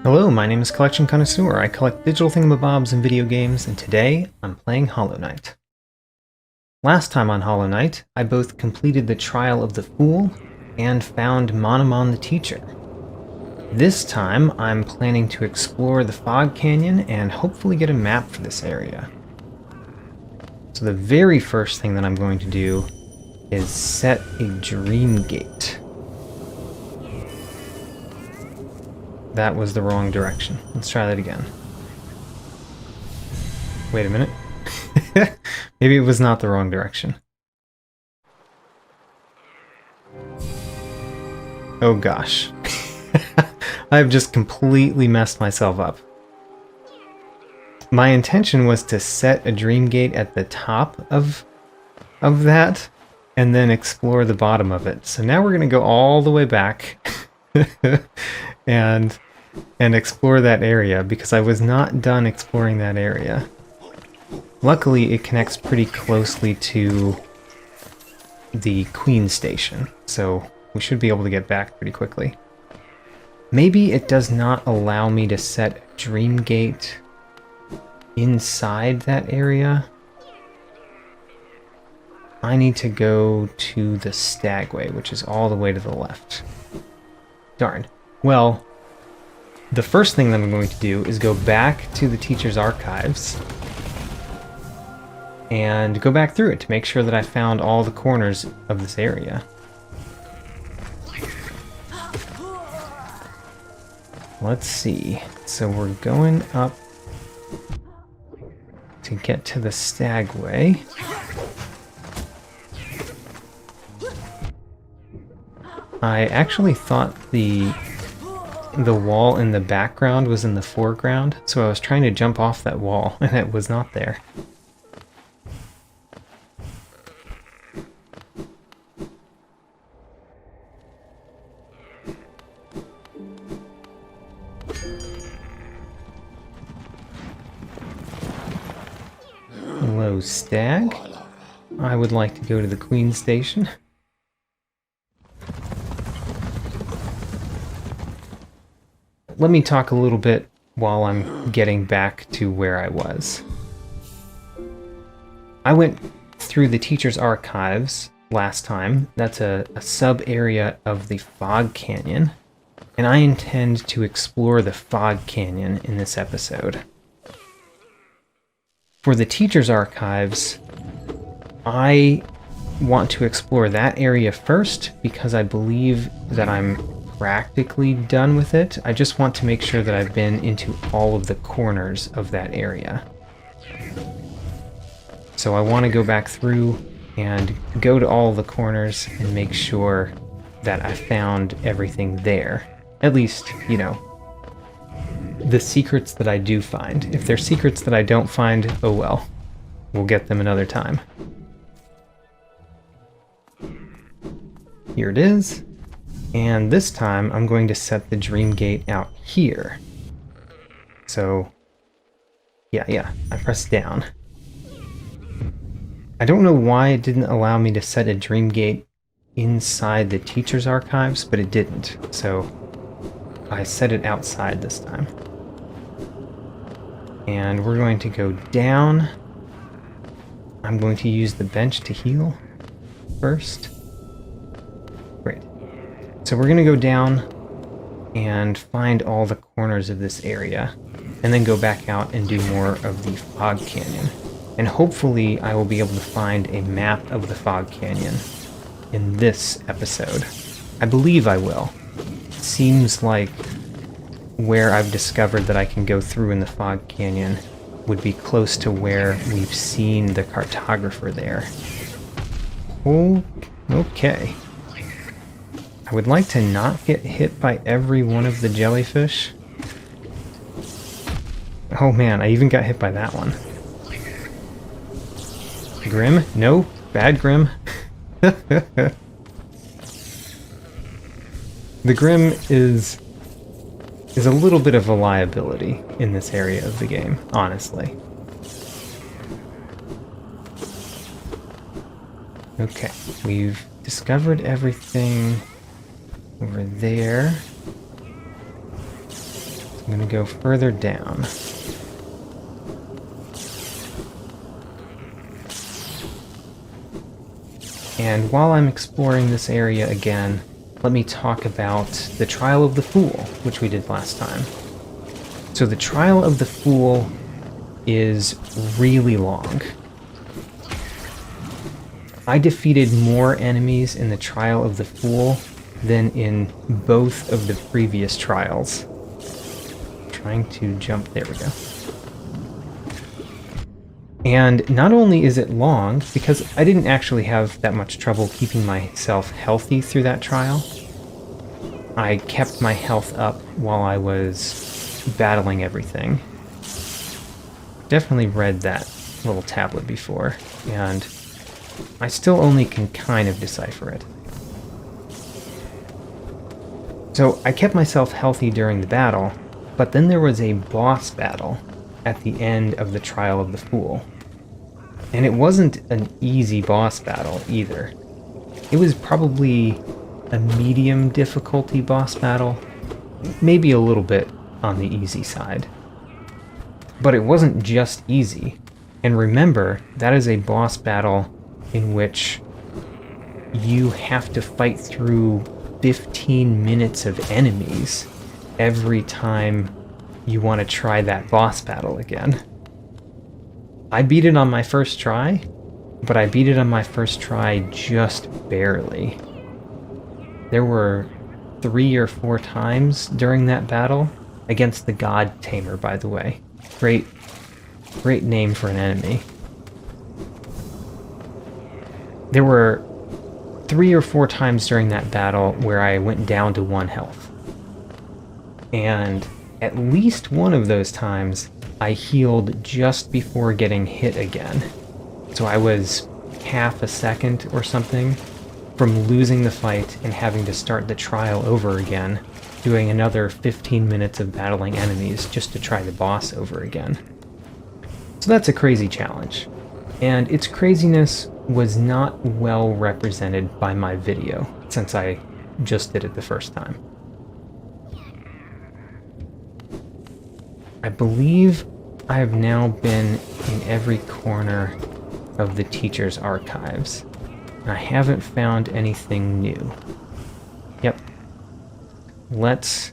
Hello, my name is Collection Connoisseur. I collect digital thingamabobs and video games, and today I'm playing Hollow Knight. Last time on Hollow Knight, I both completed the Trial of the Fool and found Monomon the Teacher. This time, I'm planning to explore the Fog Canyon and hopefully get a map for this area. So the very first thing that I'm going to do is set a dream gate. That was the wrong direction. Let's try that again. Wait a minute. Maybe it was not the wrong direction. Oh gosh. I've just completely messed myself up. My intention was to set a dream gate at the top of that and then explore the bottom of it. So now we're going to go all the way back and explore that area because I was not done exploring that area. Luckily, it connects pretty closely to the Queen Station, so we should be able to get back pretty quickly. Maybe it does not allow me to set a dream gate inside that area. I need to go to the Stagway, which is all the way to the left. Darn. Well, the first thing that I'm going to do is go back to the teacher's archives and go back through it to make sure that I found all the corners of this area. Let's see. So we're going up to get to the Stagway. I actually thought the wall in the background was in the foreground, so I was trying to jump off that wall, and it was not there. Hello, Stag. I would like to go to the Queen Station. Let me talk a little bit while I'm getting back to where I was. I went through the teacher's archives last time. That's a sub-area of the Fog Canyon, and I intend to explore the Fog Canyon in this episode. For the teacher's archives, I want to explore that area first because I believe that I'm practically done with it. I just want to make sure that I've been into all of the corners of that area. So I want to go back through and go to all the corners and make sure that I found everything there. At least, you know, the secrets that I do find. If there's secrets that I don't find, oh well. We'll get them another time. Here it is. And this time, I'm going to set the dream gate out here. So, yeah, I pressed down. I don't know why it didn't allow me to set a dream gate inside the teacher's archives, but it didn't. So, I set it outside this time. And we're going to go down. I'm going to use the bench to heal first. Great. So we're going to go down and find all the corners of this area, and then go back out and do more of the Fog Canyon. And hopefully I will be able to find a map of the Fog Canyon in this episode. I believe I will. It seems like where I've discovered that I can go through in the Fog Canyon would be close to where we've seen the Cartographer there. Oh, okay. I would like to not get hit by every one of the jellyfish. Oh man, I even got hit by that one. Grim? No, bad Grim. The Grim is a little bit of a liability in this area of the game, honestly. Okay, we've discovered everything over there. I'm going to go further down. And while I'm exploring this area again, let me talk about the Trial of the Fool, which we did last time. So the Trial of the Fool is really long. I defeated more enemies in the Trial of the Fool than in both of the previous trials. Trying to jump, there we go. And not only is it long, because I didn't actually have that much trouble keeping myself healthy through that trial. I kept my health up while I was battling everything. Definitely read that little tablet before, and I still only can kind of decipher it. So I kept myself healthy during the battle, but then there was a boss battle at the end of the Trial of the Fool. And it wasn't an easy boss battle either. It was probably a medium difficulty boss battle, maybe a little bit on the easy side. But it wasn't just easy. And remember, that is a boss battle in which you have to fight through 15 minutes of enemies every time you want to try that boss battle again. I beat it on my first try, but I beat it on my first try just barely. There were 3 or 4 times during that battle, against the God Tamer, by the way. Great name for an enemy. There were 3 or 4 times during that battle where I went down to 1 health. And at least one of those times, I healed just before getting hit again. So I was half a second or something from losing the fight and having to start the trial over again, doing another 15 minutes of battling enemies just to try the boss over again. So that's a crazy challenge. And its craziness was not well represented by my video, since I just did it the first time. I believe I have now been in every corner of the teacher's archives. I haven't found anything new. Yep. Let's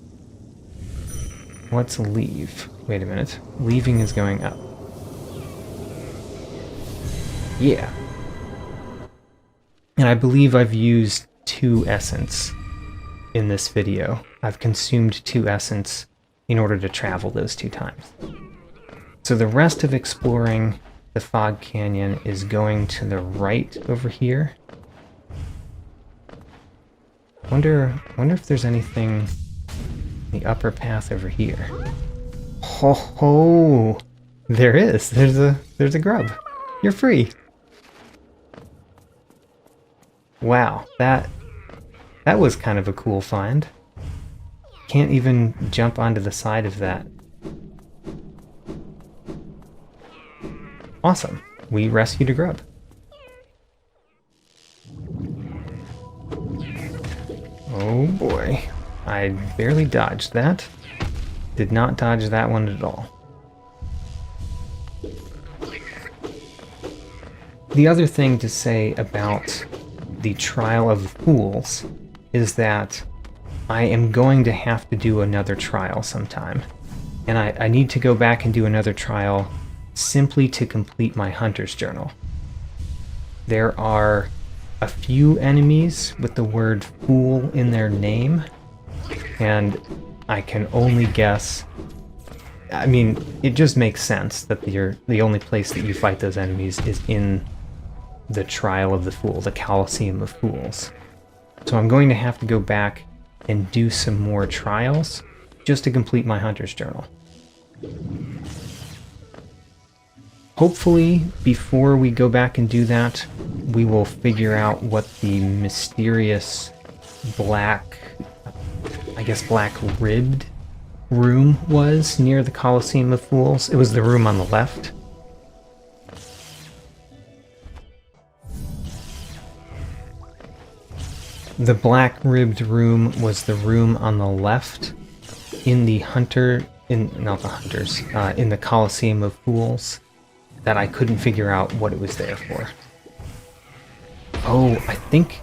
leave. Wait a minute. Leaving is going up. Yeah. And I believe I've used 2 essence in this video. I've consumed 2 essence in order to travel those 2 times. So the rest of exploring the Fog Canyon is going to the right over here. Wonder if there's anything in the upper path over here. Ho ho! There is. There's a grub. You're free. Wow, that was kind of a cool find. Can't even jump onto the side of that. Awesome. We rescued a grub. Oh boy. I barely dodged that. Did not dodge that one at all. The other thing to say about the Trial of the Fools is that I am going to have to do another trial sometime. And I need to go back and do another trial simply to complete my Hunter's Journal. There are a few enemies with the word Fool in their name, and I can only guess. I mean, it just makes sense that the only place that you fight those enemies is in the Trial of the Fool, the Colosseum of Fools. So I'm going to have to go back and do some more trials just to complete my Hunter's Journal. Hopefully, before we go back and do that, we will figure out what the mysterious black ribbed room was near the Colosseum of Fools. It was the room on the left. The black ribbed room was the room on the left in the Hunter not the hunters, in the Colosseum of Fools that I couldn't figure out what it was there for. Oh, I think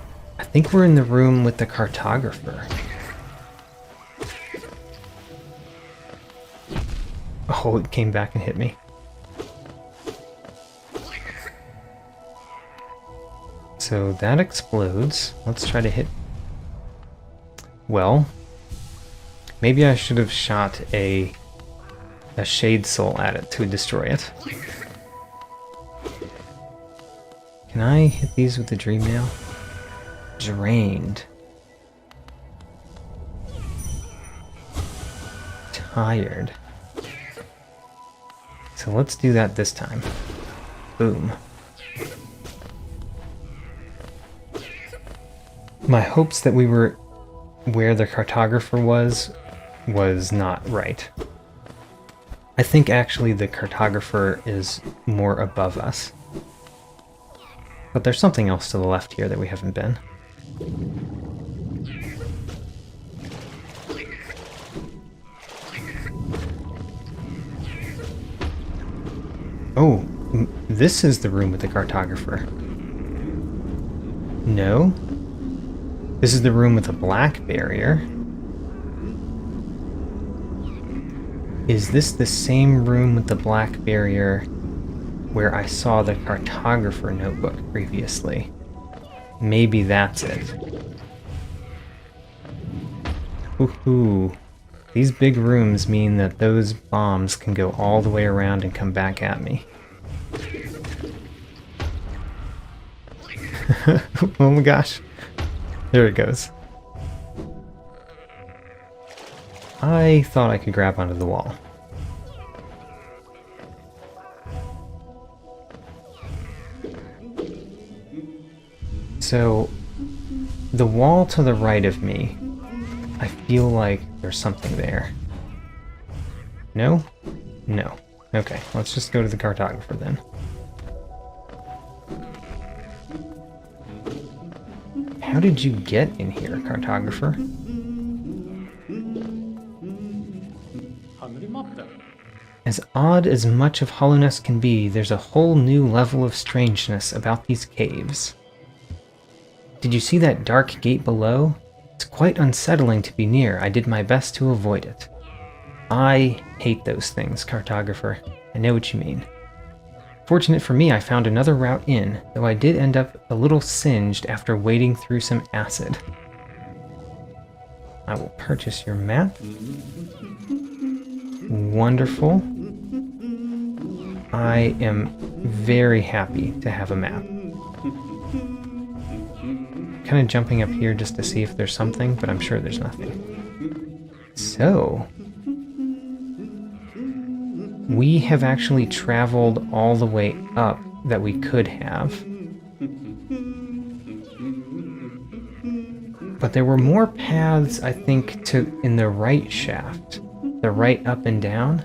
we're in the room with the Cartographer. Oh, it came back and hit me. So that explodes. Let's try to hit... Well, maybe I should have shot a Shade Soul at it to destroy it. Can I hit these with the Dream Nail? Drained. Tired. So let's do that this time. Boom. My hopes that we were where the Cartographer was not right. I think actually the Cartographer is more above us. But there's something else to the left here that we haven't been. Oh, this is the room with the Cartographer. No. This is the room with the black barrier. Is this the same room with the black barrier where I saw the Cartographer notebook previously? Maybe that's it. Woohoo. These big rooms mean that those bombs can go all the way around and come back at me. Oh my gosh. There it goes. I thought I could grab onto the wall. So, the wall to the right of me, I feel like there's something there. No? No. Okay, let's just go to the Cartographer then. How did you get in here, Cartographer? As odd as much of hollowness can be, there's a whole new level of strangeness about these caves. Did you see that dark gate below? It's quite unsettling to be near. I did my best to avoid it. I hate those things, Cartographer. I know what you mean. Fortunate for me, I found another route in, though I did end up a little singed after wading through some acid. I will purchase your map. Wonderful. I am very happy to have a map. Kind of jumping up here just to see if there's something, but I'm sure there's nothing. So, we have actually traveled all the way up that we could have. But there were more paths, I think, in the right shaft. The right up and down.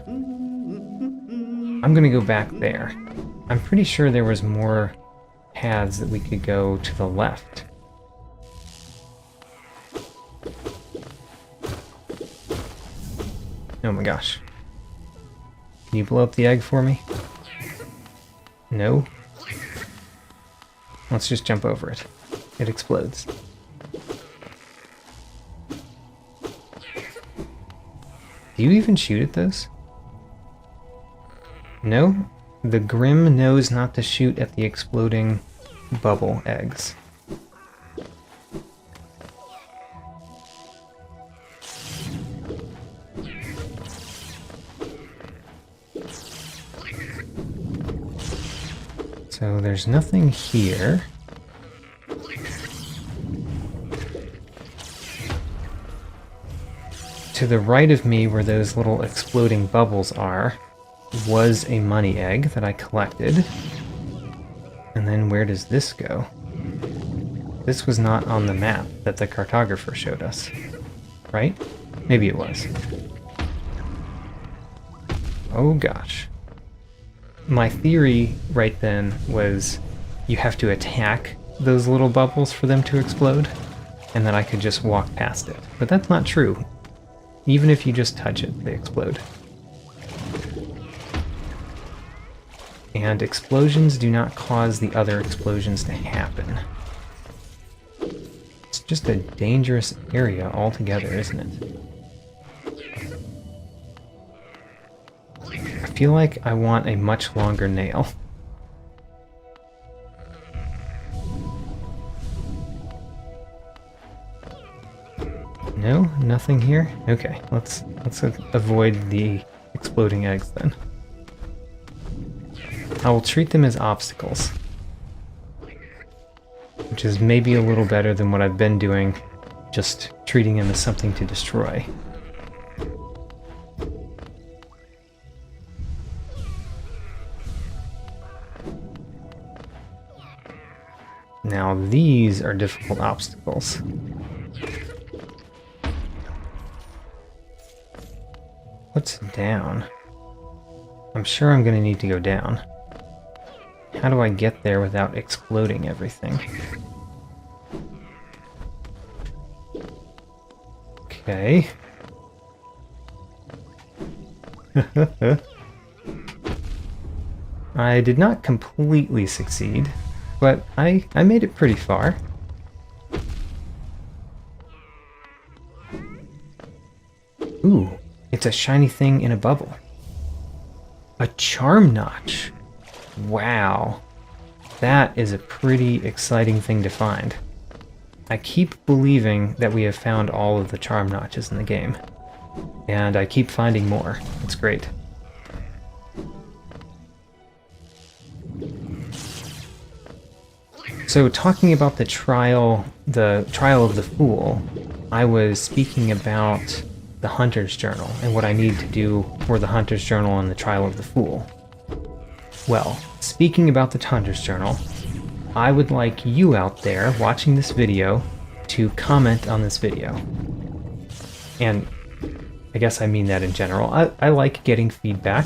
I'm gonna go back there. I'm pretty sure there was more paths that we could go to the left. Oh my gosh. Can you blow up the egg for me? No? Let's just jump over it. It explodes. Do you even shoot at those? No? The Grim knows not to shoot at the exploding bubble eggs. So there's nothing here. To the right of me, where those little exploding bubbles are, was a money egg that I collected. And then where does this go? This was not on the map that the Cartographer showed us, right? Maybe it was. Oh gosh. My theory right then was you have to attack those little bubbles for them to explode, and then I could just walk past it. But that's not true. Even if you just touch it, they explode. And explosions do not cause the other explosions to happen. It's just a dangerous area altogether, isn't it? I feel like I want a much longer nail. No, nothing here? Okay, let's avoid the exploding eggs then. I will treat them as obstacles, which is maybe a little better than what I've been doing, just treating them as something to destroy. Now these are difficult obstacles. What's down? I'm sure I'm going to need to go down. How do I get there without exploding everything? Okay. I did not completely succeed, but I made it pretty far. Ooh, it's a shiny thing in a bubble. A charm notch. Wow. That is a pretty exciting thing to find. I keep believing that we have found all of the charm notches in the game. And I keep finding more. It's great. So talking about the trial of the Fool, I was speaking about the Hunter's Journal and what I need to do for the Hunter's Journal and the Trial of the Fool. Well, speaking about the Hunter's Journal, I would like you out there watching this video to comment on this video. And I guess I mean that in general. I like getting feedback,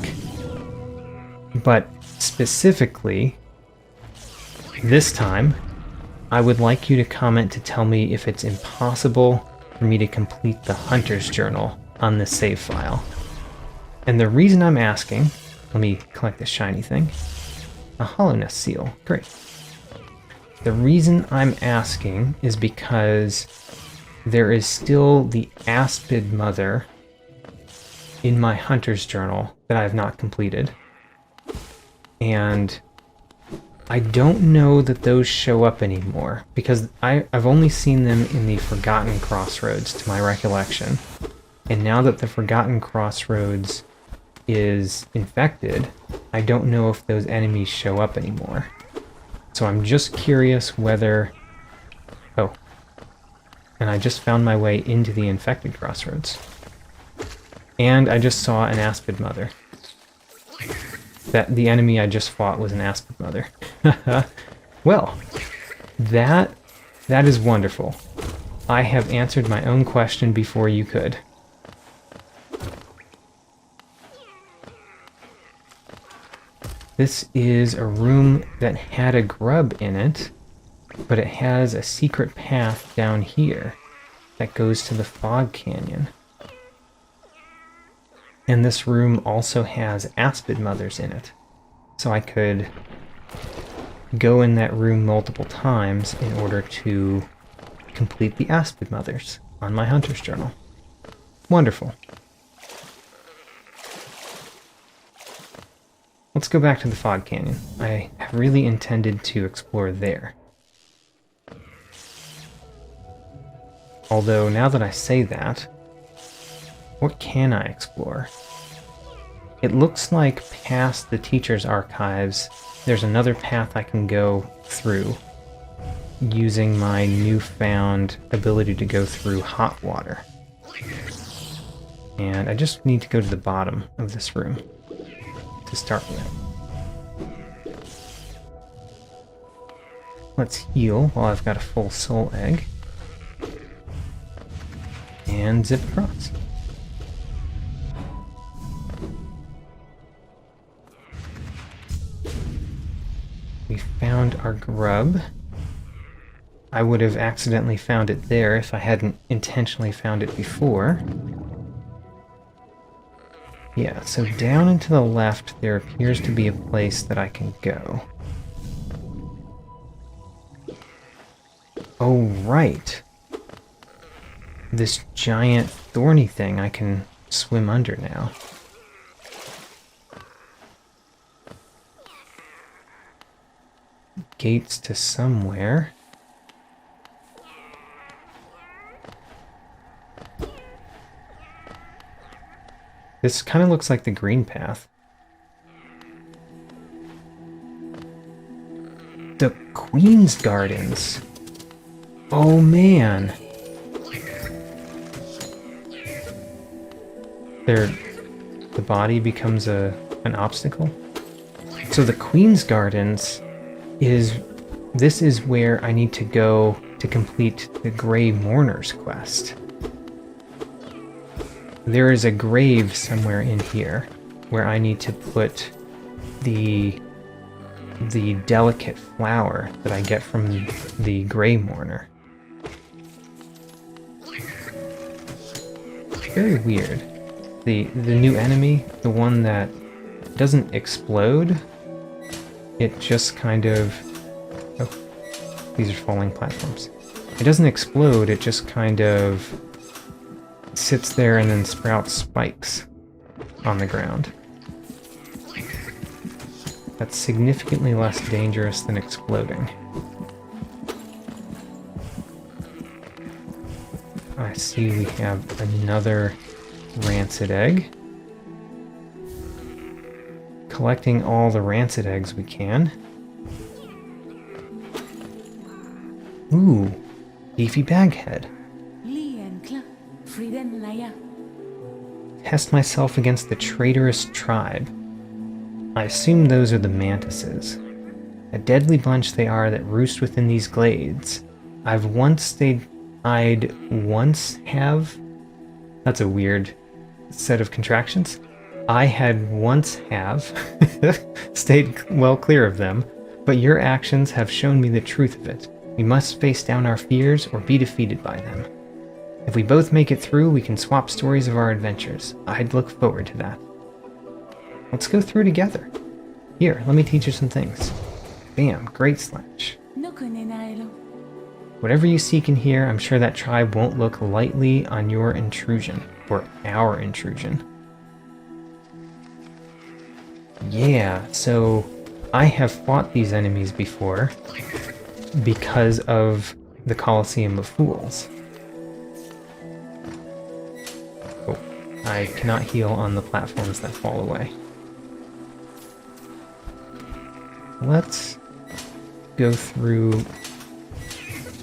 but specifically, this time, I would like you to comment to tell me if it's impossible for me to complete the Hunter's Journal on this save file. And the reason I'm asking, let me collect this shiny thing. A hollowness seal, great. The reason I'm asking is because there is still the Aspid Mother in my Hunter's Journal that I have not completed. And I don't know that those show up anymore, because I've only seen them in the Forgotten Crossroads, to my recollection. And now that the Forgotten Crossroads is infected, I don't know if those enemies show up anymore. So I'm just curious whether... Oh. And I just found my way into the infected crossroads. And I just saw an Aspid Mother. That the enemy I just fought was an Aspid Mother. Well, that is wonderful. I have answered my own question before you could. This is a room that had a grub in it, but it has a secret path down here that goes to the Fog Canyon. And this room also has Aspid Mothers in it. So I could go in that room multiple times in order to complete the Aspid Mothers on my Hunter's Journal. Wonderful. Let's go back to the Fog Canyon. I really intended to explore there. Although, now that I say that, what can I explore? It looks like past the teacher's archives, there's another path I can go through using my newfound ability to go through hot water. And I just need to go to the bottom of this room to start with. Let's heal while I've got a full soul egg. And zip across. We found our grub. I would have accidentally found it there if I hadn't intentionally found it before. Yeah, so down and to the left, there appears to be a place that I can go. Oh, right. This giant thorny thing I can swim under now. Gates to somewhere. This kind of looks like the green path. The Queen's Gardens. Oh man. The body becomes an obstacle. So the Queen's Gardens this is where I need to go to complete the Grey Mourner's quest. There is a grave somewhere in here where I need to put the delicate flower that I get from the Grey Mourner. Very weird. The new enemy, the one that doesn't explode, it just kind of... Oh, these are falling platforms. It doesn't explode, it just kind of sits there and then sprouts spikes on the ground. That's significantly less dangerous than exploding. I see we have another rancid egg. Collecting all the rancid eggs we can. Ooh, beefy baghead. Test myself against the traitorous tribe. I assume those are the mantises. A deadly bunch they are that roost within these glades. I'd once have... That's a weird set of contractions. I had once have stayed well clear of them, but your actions have shown me the truth of it. We must face down our fears or be defeated by them. If we both make it through, we can swap stories of our adventures. I'd look forward to that. Let's go through together. Here, let me teach you some things. Bam, great slash. Whatever you seek in here, I'm sure that tribe won't look lightly on your intrusion, or our intrusion. Yeah, so I have fought these enemies before because of the Colosseum of Fools. Oh, I cannot heal on the platforms that fall away. Let's go through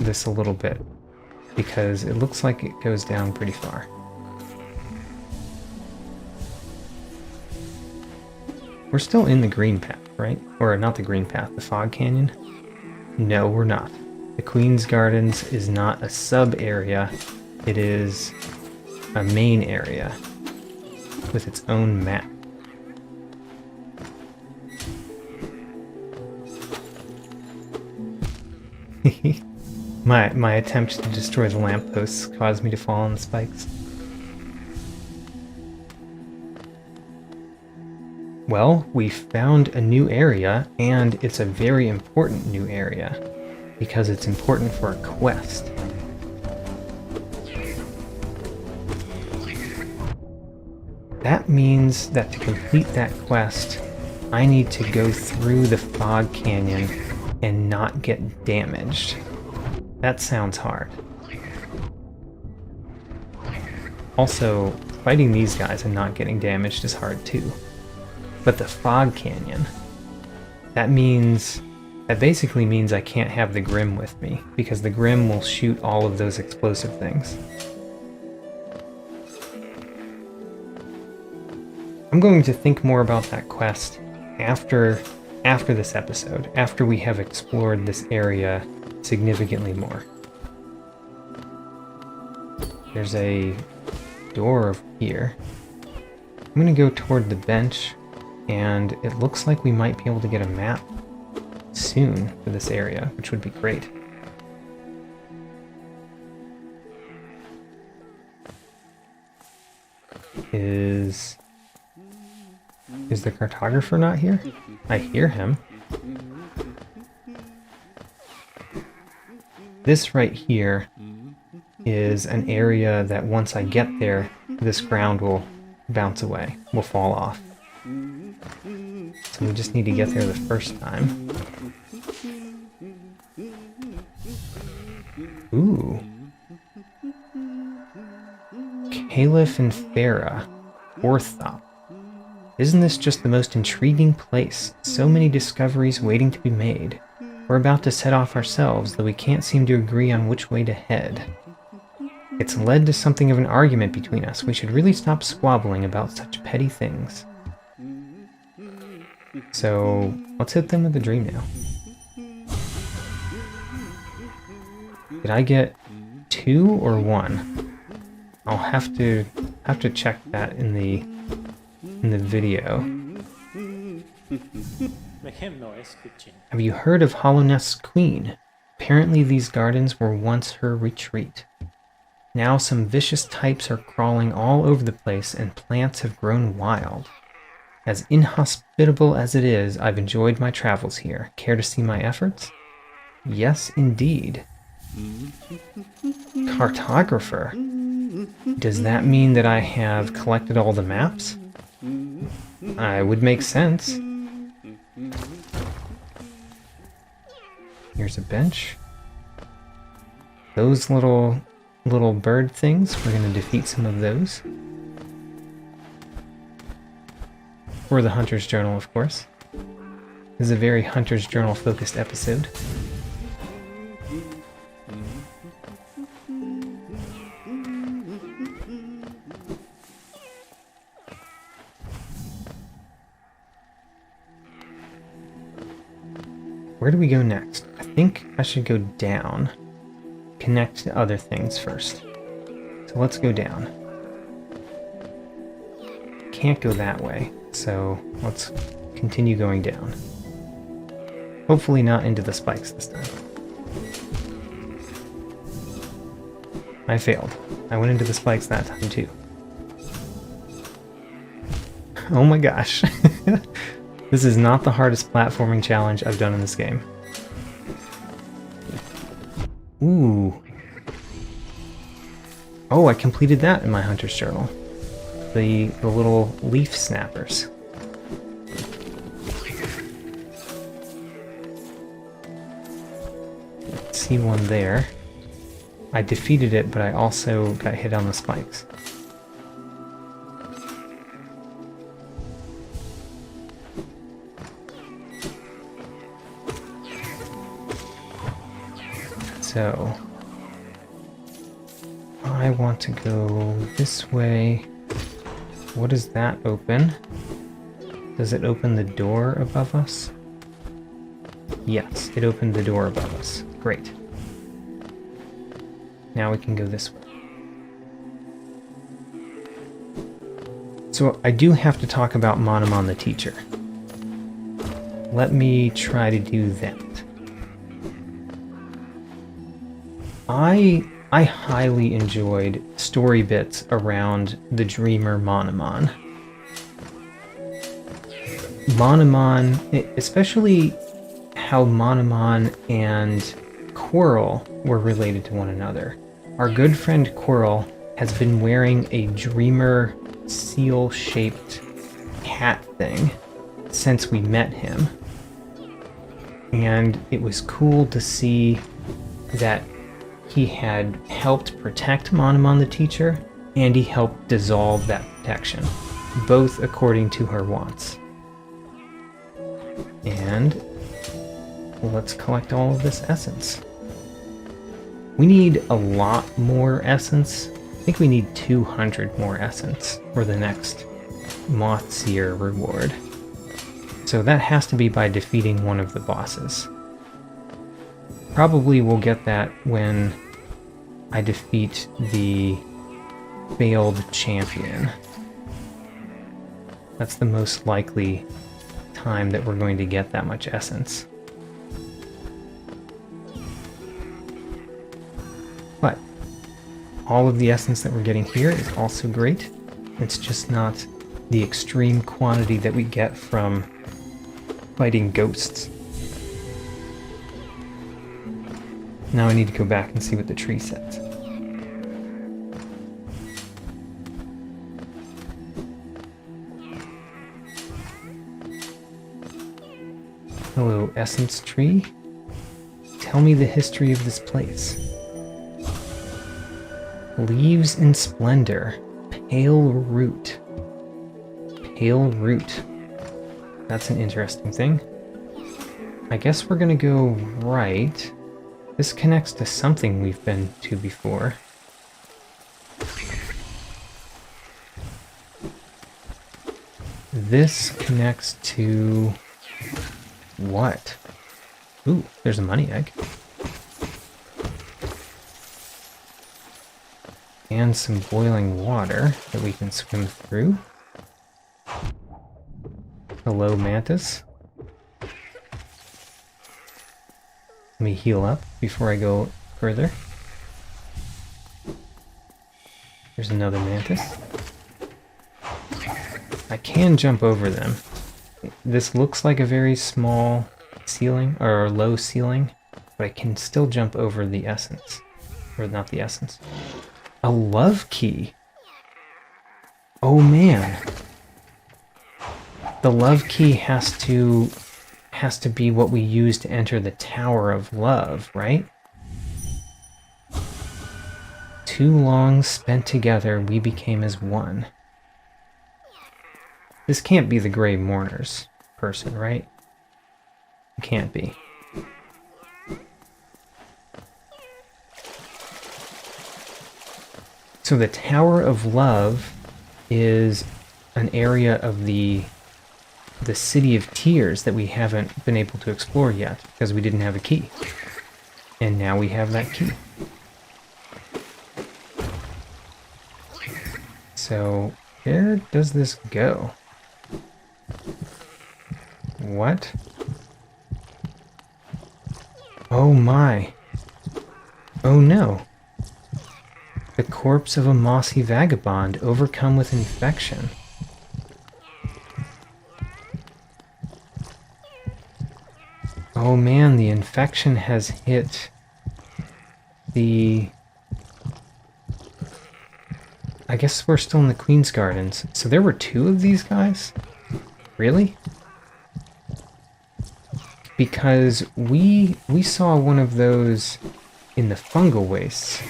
this a little bit, because it looks like it goes down pretty far. We're still in the green path, right? Or not the green path, the fog canyon? No, we're not. The Queen's Gardens is not a sub-area, it is a main area with its own map. My attempt to destroy the lampposts caused me to fall on the spikes. Well, we found a new area, and it's a very important new area, because it's important for a quest. That means that to complete that quest, I need to go through the fog canyon and not get damaged. That sounds hard. Also, fighting these guys and not getting damaged is hard too. But the fog canyon, that basically means I can't have the Grim with me, because the Grim will shoot all of those explosive things. I'm going to think more about that quest after this episode, after we have explored this area significantly more. There's a door over here. I'm gonna go toward the bench, and it looks like we might be able to get a map soon for this area, which would be great. Is the cartographer not here? I hear him. This right here is an area that once I get there, this ground will bounce away, will fall off. So we just need to get there the first time. Ooh. Caliph and Farah, Orthop. Isn't this just the most intriguing place? So many discoveries waiting to be made. We're about to set off ourselves, though we can't seem to agree on which way to head. It's led to something of an argument between us. We should really stop squabbling about such petty things. So, let's hit them with a dream now. Did I get 2 or 1? I'll have to check that in the video. Have you heard of Hollow Nest's queen? Apparently these gardens were once her retreat. Now some vicious types are crawling all over the place and plants have grown wild. As inhospitable as it is, I've enjoyed my travels here. Care to see my efforts? Yes, indeed. Cartographer. Does that mean that I have collected all the maps? It would make sense. Here's a bench. Those little bird things, we're going to defeat some of those. For the Hunter's Journal, of course. This is a very Hunter's Journal focused episode. Where do we go next? I think I should go down. Connect to other things first. So let's go down. Can't go that way, so let's continue going down. Hopefully not into the spikes this time. I failed. I went into the spikes that time too. Oh my gosh. This is not the hardest platforming challenge I've done in this game. Ooh. Oh, I completed that in my Hunter's Journal. The little leaf snappers. See one there. I defeated it, but I also got hit on the spikes. So, I want to go this way. What does that open? Does it open the door above us? Yes, it opened the door above us. Great. Now we can go this way. So I do have to talk about Monomon the teacher. Let me try to do that. I highly enjoyed story bits around the dreamer Monomon. Monomon, especially how Monomon and Quirrell were related to one another. Our good friend Quirrell has been wearing a dreamer seal-shaped hat thing since we met him. And it was cool to see that he had helped protect Monomon the teacher, and he helped dissolve that protection, both according to her wants. And let's collect all of this essence. We need a lot more essence. I think we need 200 more essence for the next Moth Seer reward. So that has to be by defeating one of the bosses. Probably we'll get that when I defeat the failed champion. That's the most likely time that we're going to get that much essence. But all of the essence that we're getting here is also great. It's just not the extreme quantity that we get from fighting ghosts. Now I need to go back and see what the tree says. Hello, essence tree. Tell me the history of this place. Leaves in splendor. Pale root. Pale root. That's an interesting thing. I guess we're gonna go right. This connects to something we've been to before. This connects to... what? Ooh, there's a money egg. And some boiling water that we can swim through. Hello, mantis. Let me heal up before I go further. There's another mantis. I can jump over them. This looks like a very small ceiling, or low ceiling, but I can still jump over the essence. Or not the essence. A love key. Oh man. The love key has to be what we use to enter the Tower of Love, right? Too long spent together, we became as one. This can't be the Grey Mourner's person, right? It can't be. So the Tower of Love is an area of the City of Tears that we haven't been able to explore yet because we didn't have a key. And now we have that key. So where does this go? What? Oh my. Oh no. The corpse of a mossy vagabond overcome with infection. Oh man, the infection has hit the... I guess we're still in the Queen's Gardens. So there were two of these guys? Really? Because we saw one of those in the fungal wastes.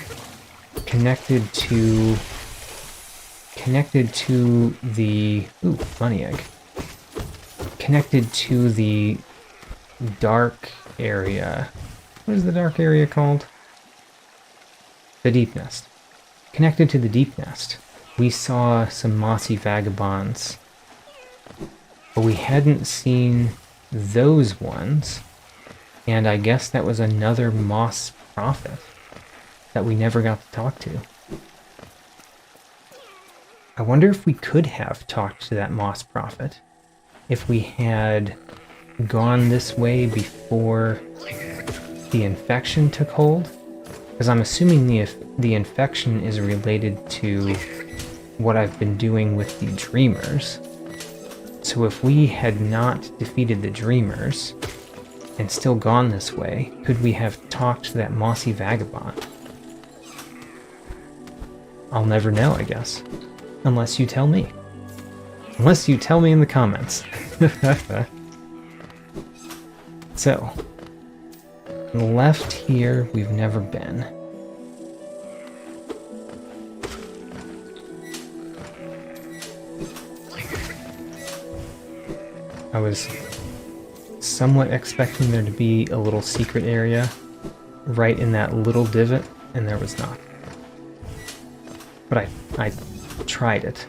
Connected to the... ooh, money egg. Connected to the dark area. What is the dark area called? The Deepnest. Connected to the Deepnest. We saw some mossy vagabonds. But we hadn't seen those ones. And I guess that was another moss prophet that we never got to talk to. I wonder if we could have talked to that moss prophet if we had gone this way before the infection took hold, because I'm assuming the infection is related to what I've been doing with the dreamers. So if we had not defeated the dreamers and still gone this way, could we have talked to that mossy vagabond? I'll never know, I guess. Unless you tell me. Unless you tell me in the comments. So, left here, we've never been. I was somewhat expecting there to be a little secret area right in that little divot, and there was not. But I tried it.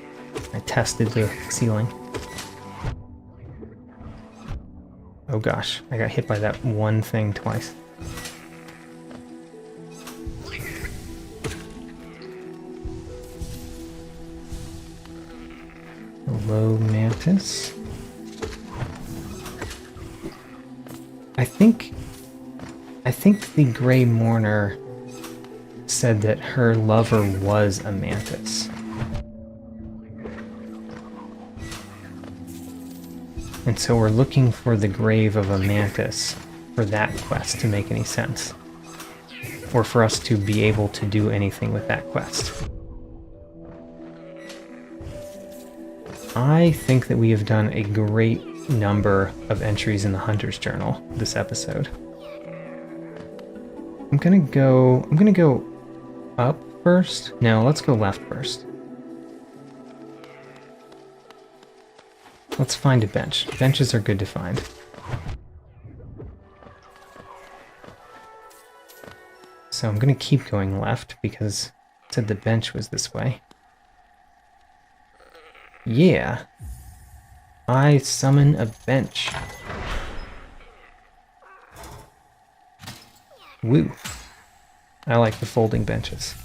I tested the ceiling. Oh gosh, I got hit by that one thing twice. Hello, mantis. I think the Grey Mourner said that her lover was a mantis. And so we're looking for the grave of a mantis for that quest to make any sense. Or for us to be able to do anything with that quest. I think that we have done a great number of entries in the Hunter's Journal this episode. I'm gonna go up first. No, let's go left first. Let's find a bench. Benches are good to find. So I'm gonna keep going left because it said the bench was this way. Yeah. I summon a bench. Woo. I like the folding benches.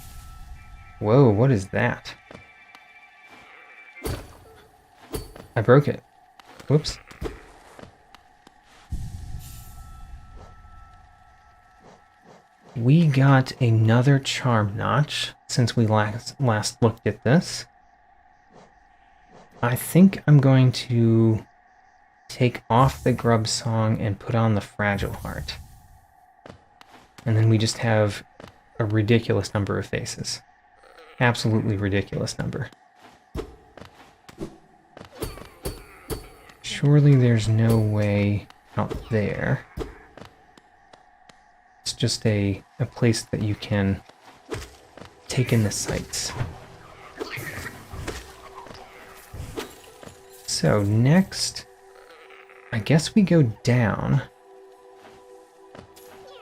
Whoa, what is that? I broke it. Whoops. We got another charm notch since we last looked at this. I think I'm going to take off the grub song and put on the fragile heart. And then we just have a ridiculous number of faces. Absolutely ridiculous number. Surely there's no way out there. It's just a place that you can take in the sights. So next, I guess we go down.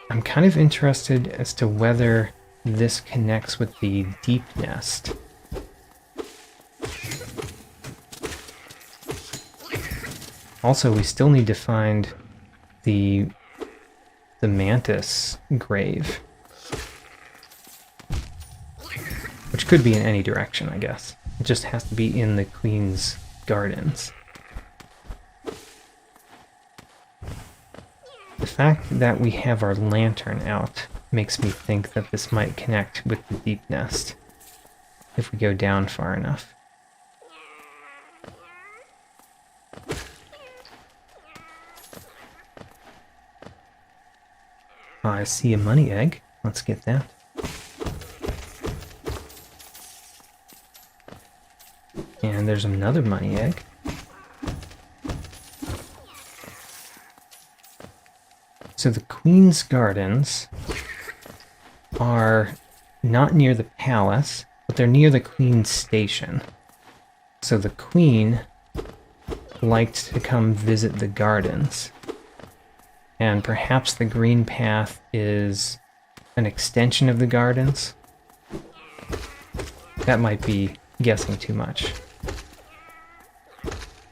I'm kind of interested as to whether this connects with the Deepnest. Also, we still need to find the mantis grave. Which could be in any direction, I guess. It just has to be in the Queen's gardens. The fact that we have our lantern out makes me think that this might connect with the Deepnest if we go down far enough. I see a money egg. Let's get that. And there's another money egg. So the Queen's Gardens are not near the palace, but they're near the Queen's station. So the Queen liked to come visit the gardens. And perhaps the green path is an extension of the gardens. That might be guessing too much.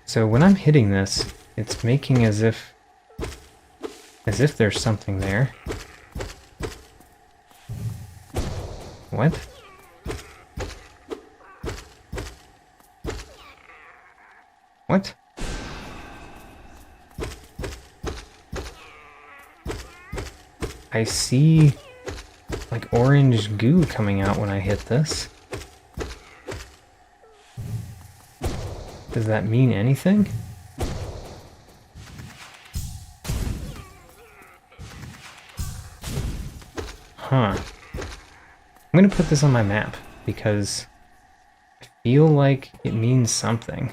So when I'm hitting this, it's making as if there's something there. What? What? I see like orange goo coming out when I hit this. Does that mean anything? Huh. I'm gonna put this on my map because I feel like it means something.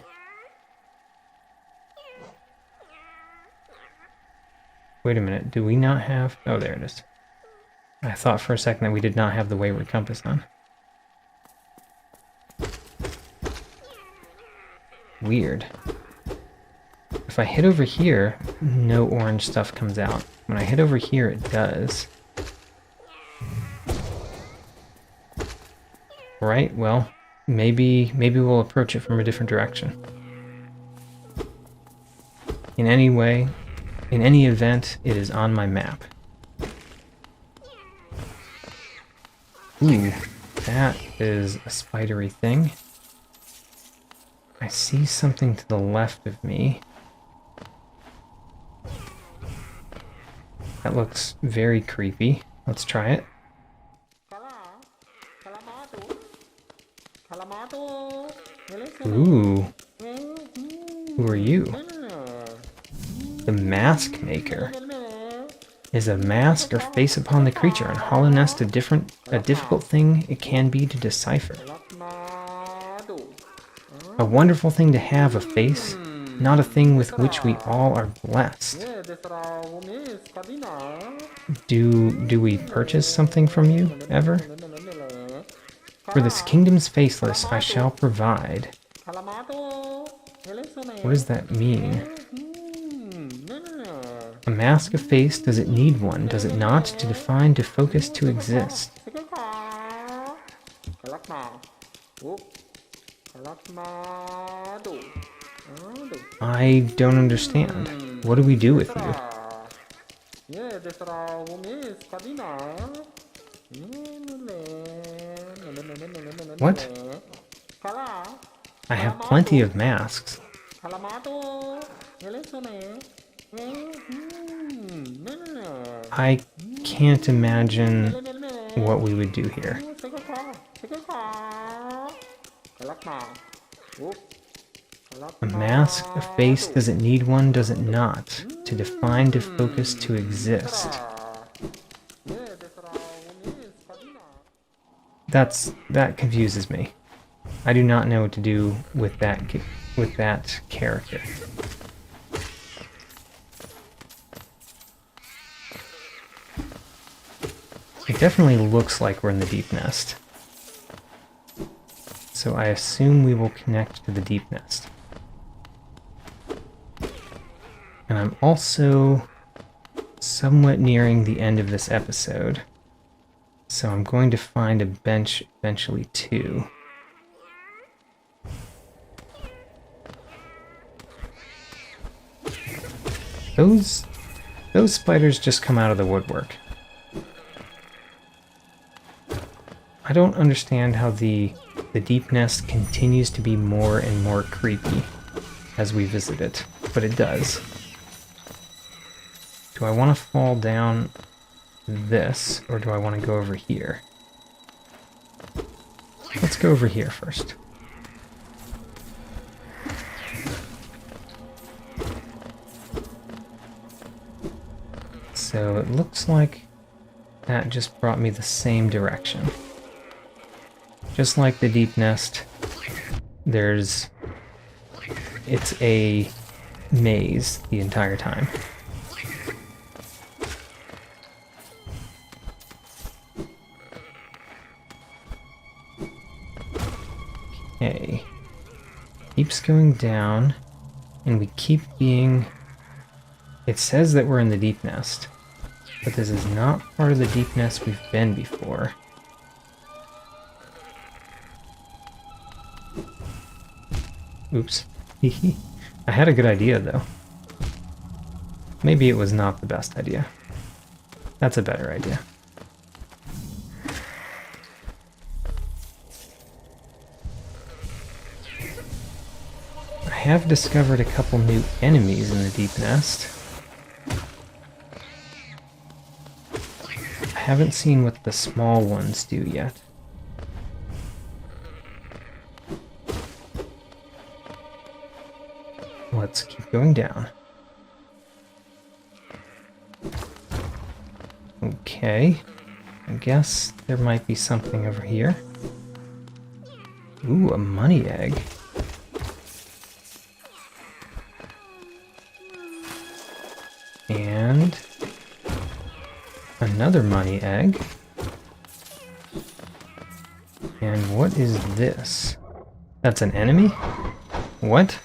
Wait a minute, do we not have... Oh, there it is. I thought for a second that we did not have the wayward compass on. Weird. If I hit over here, no orange stuff comes out. When I hit over here, it does. Right, well, maybe we'll approach it from a different direction. In any event, it is on my map. Ooh, that is a spidery thing. I see something to the left of me. That looks very creepy. Let's try it. Ooh. Who are you? The Mask Maker. Is a mask or face upon the creature, and hollowness a difficult thing it can be to decipher. A wonderful thing to have a face, not a thing with which we all are blessed. Do we purchase something from you, ever? For this kingdom's faceless I shall provide. What does that mean? A mask of face, does it need one? Does it not? To define, to focus, to exist. I don't understand. What do we do with you? What? I have plenty of masks. I can't imagine what we would do here. A mask, a face, does it need one, does it not? To define, to focus, to exist. That confuses me. I do not know what to do with that character. It definitely looks like we're in the Deepnest. So I assume we will connect to the Deepnest. And I'm also somewhat nearing the end of this episode. So I'm going to find a bench eventually too. Those spiders just come out of the woodwork. I don't understand how the Deepnest continues to be more and more creepy as we visit it, but it does. Do I want to fall down this, or do I want to go over here? Let's go over here first. So it looks like that just brought me the same direction. Just like the Deepnest, it's a maze the entire time. Okay. Keeps going down, and we keep being... It says that we're in the Deepnest, but this is not part of the Deepnest we've been before. Oops. I had a good idea, though. Maybe it was not the best idea. That's a better idea. I have discovered a couple new enemies in the Deepnest. I haven't seen what the small ones do yet. Let's keep going down. Okay. I guess there might be something over here. Ooh, a money egg. And another money egg. And what is this? That's an enemy? What?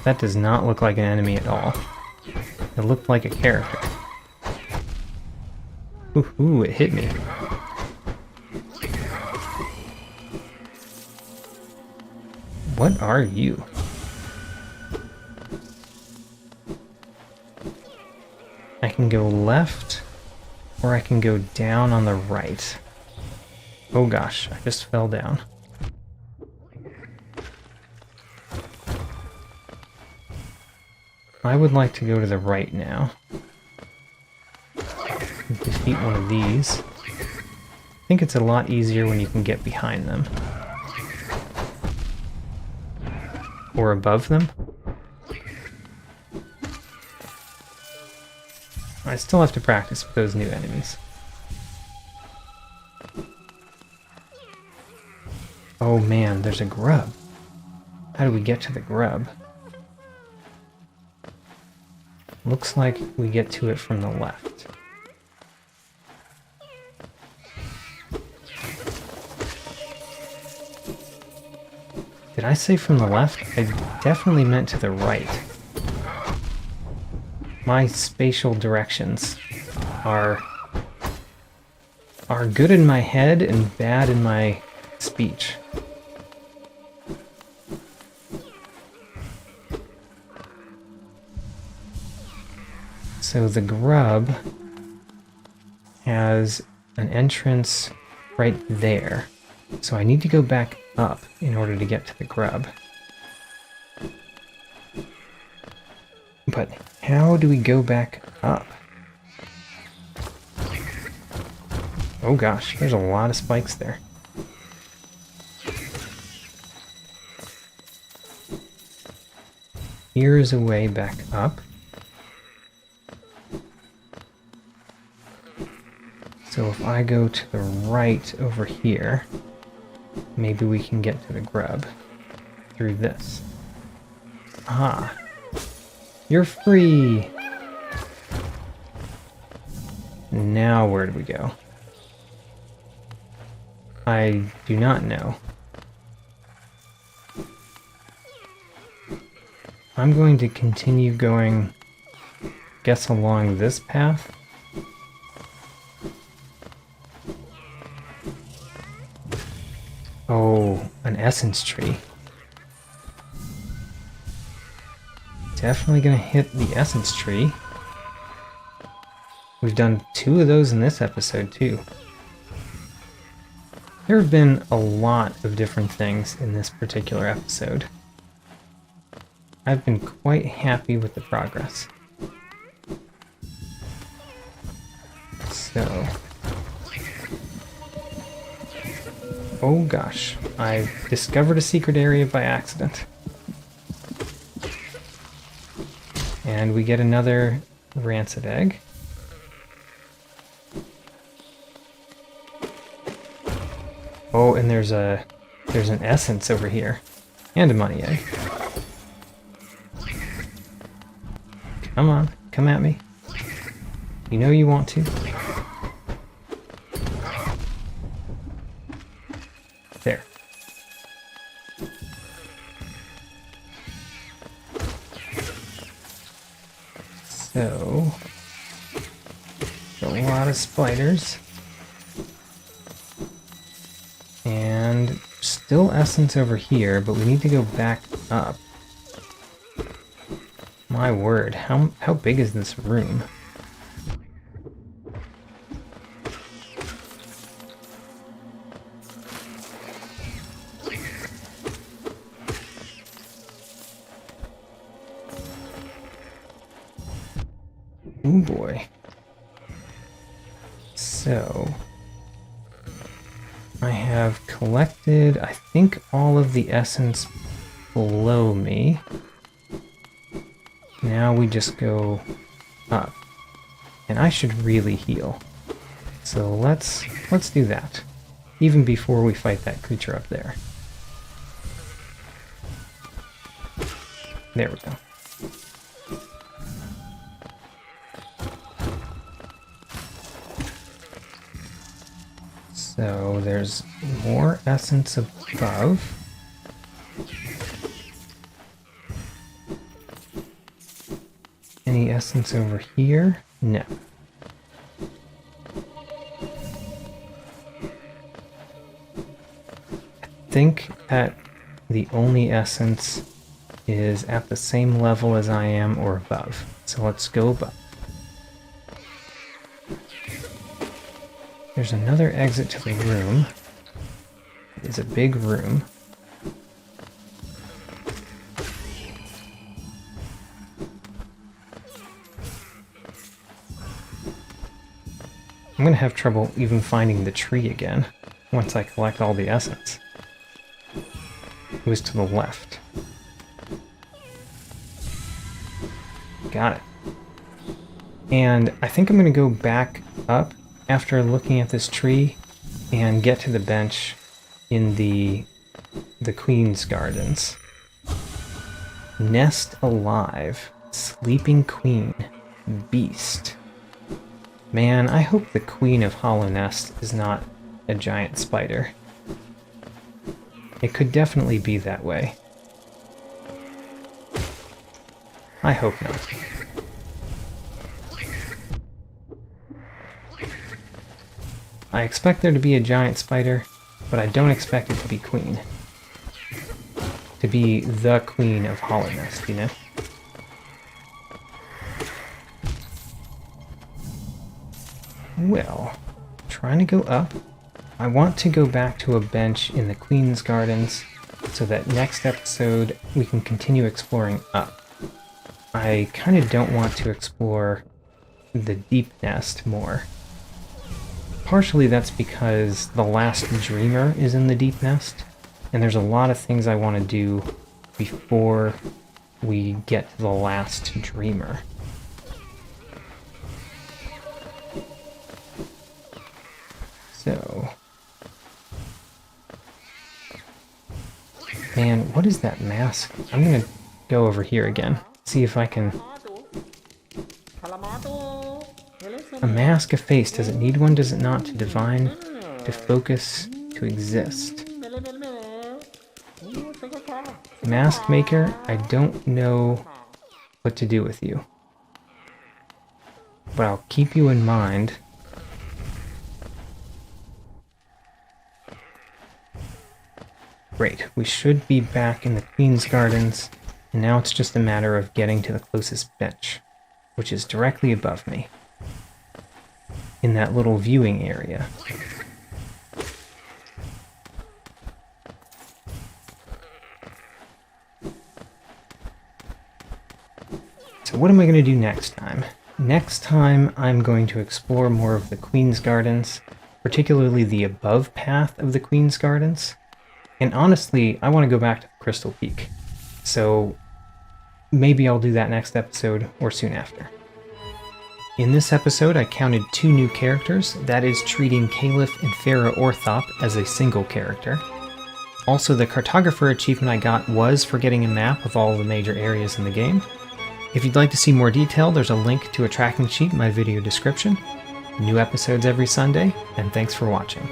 That does not look like an enemy at all. It looked like a character. Ooh, it hit me. What are you? I can go left, or I can go down on the right. Oh gosh, I just fell down. I would like to go to the right now. Defeat one of these. I think it's a lot easier when you can get behind them. Or above them. I still have to practice with those new enemies. Oh man, there's a grub. How do we get to the grub? Looks like we get to it from the left. Did I say from the left? I definitely meant to the right. My spatial directions are good in my head and bad in my speech. So the grub has an entrance right there. So I need to go back up in order to get to the grub. But how do we go back up? Oh gosh, there's a lot of spikes there. Here is a way back up. So if I go to the right over here, maybe we can get to the grub through this. Ah, you're free! Now where do we go? I do not know. I'm going to continue going, guess along this path. Oh, an essence tree. Definitely gonna hit the essence tree. We've done 2 of those in this episode too. There have been a lot of different things in this particular episode. I've been quite happy with the progress. So... oh gosh, I discovered a secret area by accident. And we get another rancid egg. Oh, and there's an essence over here. And a money egg. Come on, come at me. You know you want to. There. So, a lot of spiders. And still essence over here, but we need to go back up. My word, how big is this room? Oh boy. So, I have collected, I think, all of the essence below me. Now we just go up. And I should really heal. So let's do that. Even before we fight that creature up there. There we go. So there's more essence above. Any essence over here? No. I think that the only essence is at the same level as I am or above. So let's go above. There's another exit to the room. It's a big room. I'm gonna have trouble even finding the tree again once I collect all the essence. It was to the left. Got it. And I think I'm going to go back up after looking at this tree and get to the bench in the Queen's Gardens. Nest alive. Sleeping Queen. Beast. Man, I hope the Queen of Hollow Nest is not a giant spider. It could definitely be that way. I hope not. I expect there to be a giant spider, but I don't expect it to be Queen. To be the Queen of Hollow Nest, you know? Well, trying to go up. I want to go back to a bench in the Queen's Gardens so that next episode we can continue exploring up. I kind of don't want to explore the Deepnest more. Partially that's because the last Dreamer is in the Deepnest, and there's a lot of things I want to do before we get to the last Dreamer. So... Man, what is that mask? I'm gonna go over here again. See if I can... A mask, a face. Does it need one? Does it not? To divine, to focus, to exist. Mask maker, I don't know what to do with you. But I'll keep you in mind. Great, we should be back in the Queen's Gardens, and now it's just a matter of getting to the closest bench, which is directly above me, in that little viewing area. So what am I going to do next time? Next time I'm going to explore more of the Queen's Gardens, particularly the above path of the Queen's Gardens. And honestly, I want to go back to Crystal Peak. So maybe I'll do that next episode or soon after. In this episode, I counted 2 new characters, that is treating Caliph and Pharaoh Orthop as a single character. Also, the Cartographer achievement I got was for getting a map of all the major areas in the game. If you'd like to see more detail, there's a link to a tracking sheet in my video description. New episodes every Sunday, and thanks for watching.